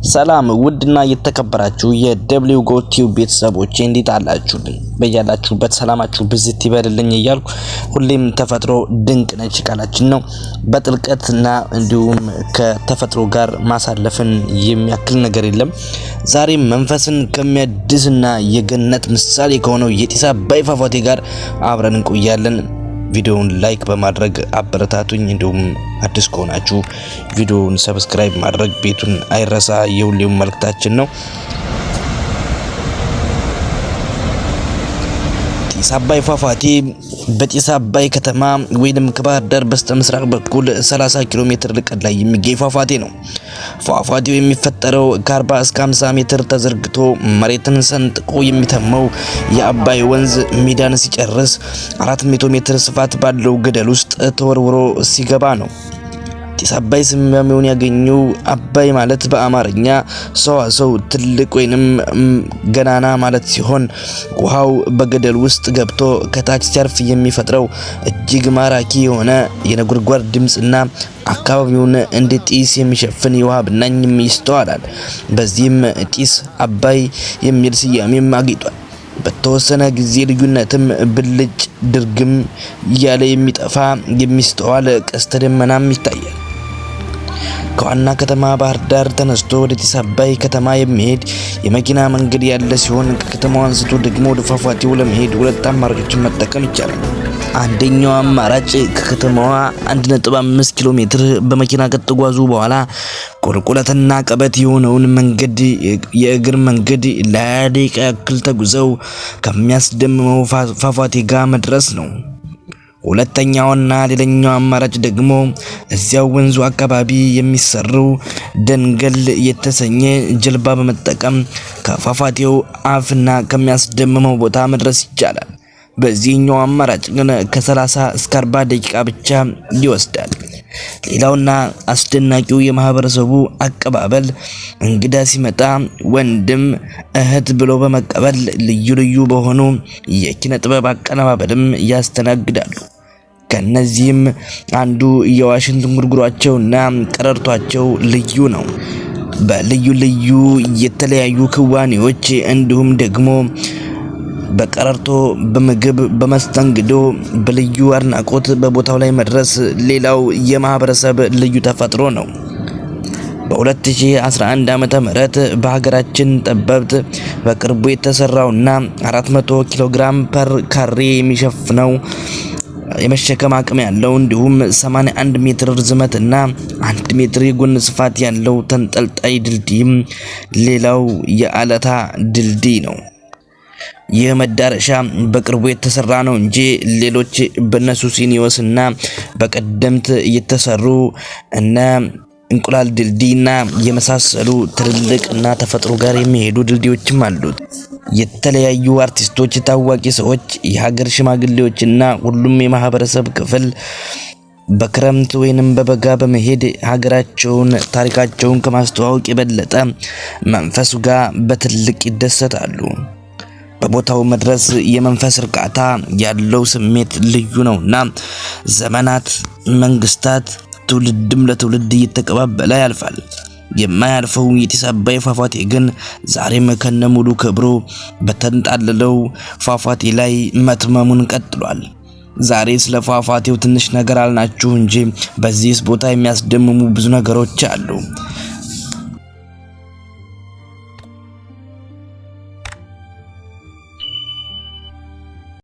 ሰላም ውድና የተከበራችሁ የደብሊው ጎ ቲዩብ ቤተሰቦች እንዴት አላችሁልኝ? በያላችሁበት ሰላማችሁ ብዝት ይበልልኝ እያልኩ ሁሌም ተፈጥሮ ድንቅ ነች ቃላችን ነው። በጥልቀትና እንዲሁም ከተፈጥሮ ጋር ማሳለፍን የሚያክል ነገር የለም። ዛሬም መንፈስን ከሚያድስና የገነት ምሳሌ ከሆነው የጢስ አባይ ፏፏቴ ጋር አብረን እንቆያለን። ቪዲዮውን ላይክ በማድረግ አበረታቱኝ። እንዲሁም አዲስ ከሆናችሁ ቪዲዮውን ሰብስክራይብ ማድረግ ቤቱን አይረሳ የሁሌም መልእክታችን ነው። ጢስ አባይ ፏፏቴ በጢስ አባይ ከተማ ወይንም ከባህር ዳር በስተምስራቅ በኩል 30 ኪሎ ሜትር ርቀት ላይ የሚገኝ ፏፏቴ ነው። ፏፏቴው የሚፈጠረው ከ40 እስከ 50 ሜትር ተዘርግቶ መሬትን ሰንጥቆ የሚተመው የአባይ ወንዝ ሜዳን ሲጨርስ 400 ሜትር ስፋት ባለው ገደል ውስጥ ተወርውሮ ሲገባ ነው። ጢስ አባይ ስያሜውን ያገኘው አባይ ማለት በአማርኛ ሰዋሰው ትልቅ ወይንም ገናና ማለት ሲሆን ውሃው በገደል ውስጥ ገብቶ ከታች ሲያርፍ የሚፈጥረው እጅግ ማራኪ የሆነ የነጎድጓድ ድምጽና አካባቢውን እንደ ጢስ የሚሸፍን የውሃ ብናኝም ይስተዋላል። በዚህም ጢስ አባይ የሚል ስያሜም አግኝቷል። በተወሰነ ጊዜ ልዩነትም ብልጭ ድርግም እያለ የሚጠፋ የሚስተዋል ቀስተ ደመናም ይታያል። ከዋና ከተማ ባህር ዳር ተነስቶ ወደ ጢስ አባይ ከተማ የሚሄድ የመኪና መንገድ ያለ ሲሆን ከከተማው አንስቶ ደግሞ ወደ ፏፏቴው ለመሄድ ሁለት አማራጮችን መጠቀም ይቻላል። አንደኛው አማራጭ ከከተማዋ 1.5 ኪሎ ሜትር በመኪና ከተጓዙ በኋላ ቁልቁለትና ቀበት የሆነውን መንገድ የእግር መንገድ ለደቂቃ ያክል ተጉዘው ከሚያስደምመው ፏፏቴ ጋር መድረስ ነው። ሁለተኛውና ሌላኛው አማራጭ ደግሞ እዚያው ወንዙ አካባቢ የሚሰሩ ደንገል የተሰኘ ጀልባ በመጠቀም ከፏፏቴው አፍና ከሚያስደምመው ቦታ መድረስ ይቻላል። በዚህኛው አማራጭ ግን ከ30 እስከ 40 ደቂቃ ብቻ ይወስዳል። ሌላውና አስደናቂው የማህበረሰቡ አቀባበል እንግዳ ሲመጣ ወንድም እህት ብሎ በመቀበል ልዩ ልዩ በሆኑ የኪነ ጥበብ አቀነባበርም ያስተናግዳሉ። ከነዚህም አንዱ የዋሽንት ጉርጉሯቸውና ቀረርቷቸው ልዩ ነው። በልዩ ልዩ የተለያዩ ክዋኔዎች እንዲሁም ደግሞ በቀረርቶ በምግብ በመስተንግዶ በልዩ አድናቆት በቦታው ላይ መድረስ ሌላው የማህበረሰብ ልዩ ተፈጥሮ ነው። በ2011 ዓመተ ምህረት በሀገራችን ጠበብት በቅርቡ የተሰራውና 400 ኪሎ ግራም ፐር ካሬ የሚሸፍነው የመሸከም አቅም ያለው እንዲሁም 81 ሜትር ርዝመትና 1 ሜትር የጎን ስፋት ያለው ተንጠልጣይ ድልድይም ሌላው የአለታ ድልድይ ነው። ይህ መዳረሻ በቅርቡ የተሰራ ነው እንጂ ሌሎች በነሱሲኒዮስና በቀደምት የተሰሩ እነ እንቁላል ድልድይና የመሳሰሉ ትልልቅና ተፈጥሮ ጋር የሚሄዱ ድልድዮችም አሉት። የተለያዩ አርቲስቶች፣ ታዋቂ ሰዎች፣ የሀገር ሽማግሌዎችና ሁሉም የማህበረሰብ ክፍል በክረምት ወይንም በበጋ በመሄድ ሀገራቸውን ታሪካቸውን ከማስተዋወቅ የበለጠ መንፈሱ ጋር በትልቅ ይደሰታሉ። በቦታው መድረስ የመንፈስ እርካታ ያለው ስሜት ልዩ ነውና ዘመናት፣ መንግስታት፣ ትውልድም ለትውልድ እየተቀባበለ ያልፋል። የማያልፈው የጢስ አባይ ፏፏቴ ግን ዛሬም ከነሙሉ ክብሩ በተንጣለለው ፏፏቴ ላይ መትመሙን ቀጥሏል። ዛሬ ስለ ፏፏቴው ትንሽ ነገር አልናችሁ እንጂ በዚህስ ቦታ የሚያስደምሙ ብዙ ነገሮች አሉ።